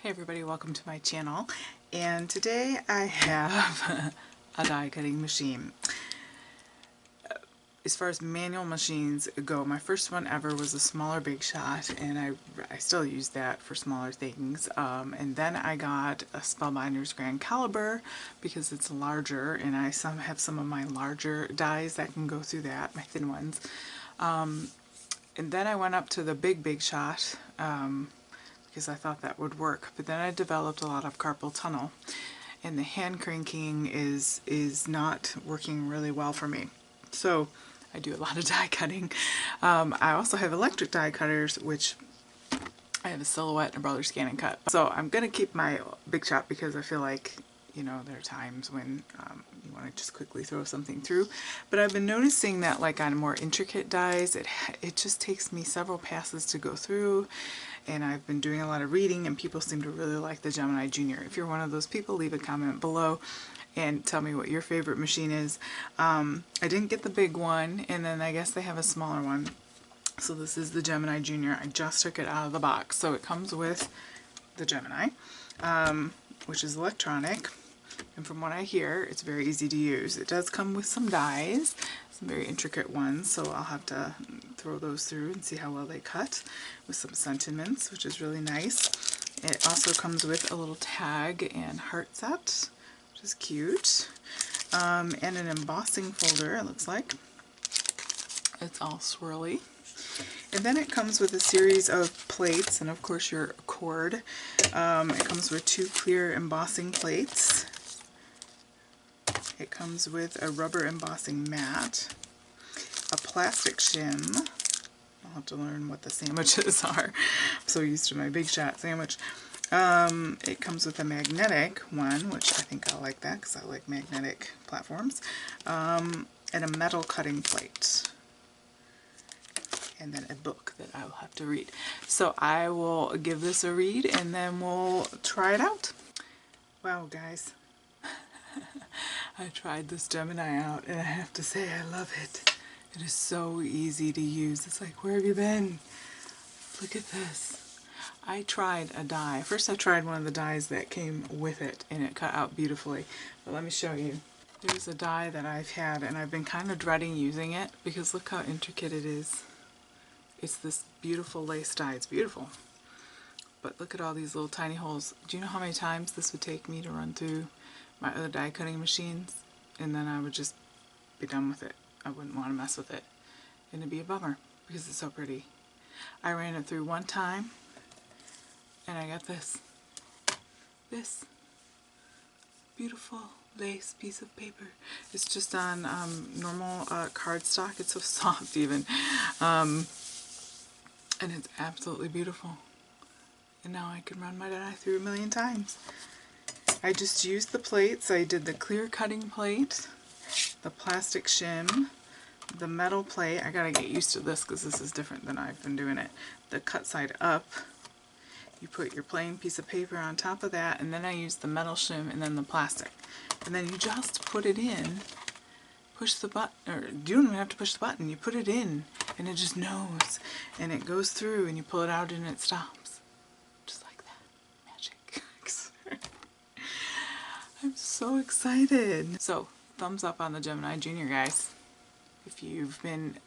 Hey everybody, welcome to my channel, and today I have a die cutting machine. As far as manual machines go, my first one ever was a smaller Big Shot, and I still use that for smaller things. And then I got a Spellbinder's Grand Caliber because it's larger, and I have some of my larger dies that can go through that, my thin ones. And then I went up to the Big Shot, because I thought that would work. But then I developed a lot of carpal tunnel, and the hand cranking is not working really well for me. So I do a lot of die cutting. I also have electric die cutters, which I have a Silhouette and a Brother Scan and Cut. So I'm going to keep my Big Shot because I feel like, you know, there are times when you want to just quickly throw something through. But I've been noticing that, like on more intricate dies, it just takes me several passes to go through. And I've been doing a lot of reading, and people seem to really like the Gemini Jr. If you're one of those people, leave a comment below and tell me what your favorite machine is. I didn't get the big one, and then I guess they have a smaller one. So this is the Gemini Jr. I just took it out of the box. So it comes with the Gemini, which is electronic. And from what I hear, it's very easy to use. It does come with some dies, some very intricate ones, so I'll have to throw those through and see how well they cut, with some sentiments, which is really nice. It also comes with a little tag and heart set, which is cute, and an embossing folder, it looks like. It's all swirly. And then it comes with a series of plates, and of course your cord. It comes with 2 clear embossing plates. It comes with a rubber embossing mat, a plastic shim. I'll have to learn what the sandwiches are. I'm so used to my Big Shot sandwich. It comes with a magnetic one, which I think I'll like that because I like magnetic platforms, and a metal cutting plate. And then a book that I will have to read. So I will give this a read and then we'll try it out. Wow, guys. I tried this Gemini out and I have to say I love it. It is so easy to use. It's like, where have you been? Look at this. I tried a die. First I tried one of the dies that came with it and it cut out beautifully. But let me show you. There's a die that I've had and I've been kind of dreading using it because look how intricate it is. It's this beautiful lace die. It's beautiful. But look at all these little tiny holes. Do you know how many times this would take me to run through my other die cutting machines? And then I would just be done with it. I wouldn't want to mess with it. And it'd be a bummer because it's so pretty. I ran it through one time and I got this. This beautiful lace piece of paper. It's just on normal cardstock. It's so soft even. And it's absolutely beautiful. And now I can run my die through a million times. I just used the plates. I did the clear cutting plate, the plastic shim, the metal plate. I gotta get used to this because this is different than I've been doing it. The cut side up. You put your plain piece of paper on top of that, and then I used the metal shim and then the plastic. And then you just put it in, push the button, or you don't even have to push the button. You put it in and it just knows, and it goes through, and you pull it out and it stops. Just like that. Magic. I'm so excited. So, thumbs up on the Gemini Jr, guys. If you've been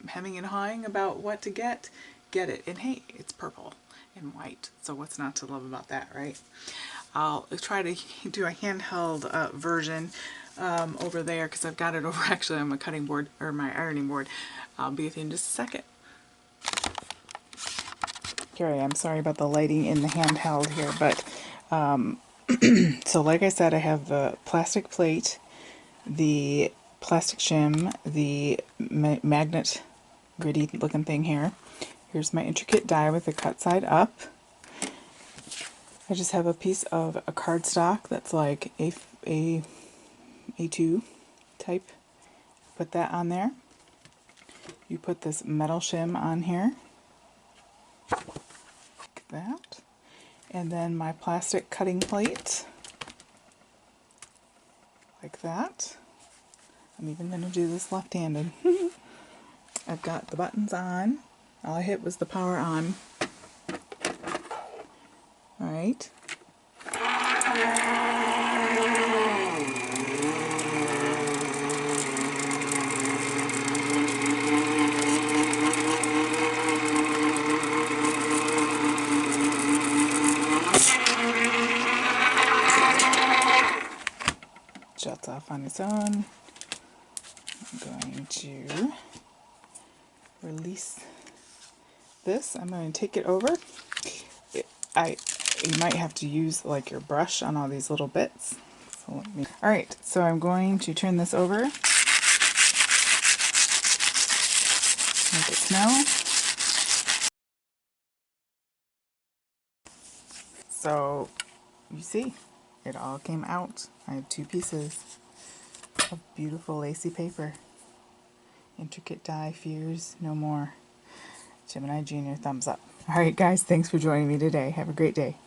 hemming and hawing about what to get it. And hey, it's purple and white, so what's not to love about that, right? I'll try to do a handheld version over there because I've got it over actually on my cutting board, or my ironing board. I'll be with you in just a second. Here I am. Sorry about the lighting in the handheld here, but so like I said, I have the plastic plate, the plastic shim, the magnet gritty looking thing here. Here's my intricate die with the cut side up. I just have a piece of a cardstock that's like A2 type. Put that on there. You put this metal shim on here, like that. And then my plastic cutting plate, like that. I'm even going to do this left-handed. I've got the buttons on. All I hit was the power on. Alright. Shuts off on its own. I'm going to release this. I'm going to take it over. You might have to use like your brush on all these little bits. So alright, so I'm going to turn this over. Make it smell. So you see, it all came out. I have 2 pieces of beautiful lacy paper. Intricate die, fears no more. Gemini Jr. thumbs up. Alright guys, thanks for joining me today. Have a great day.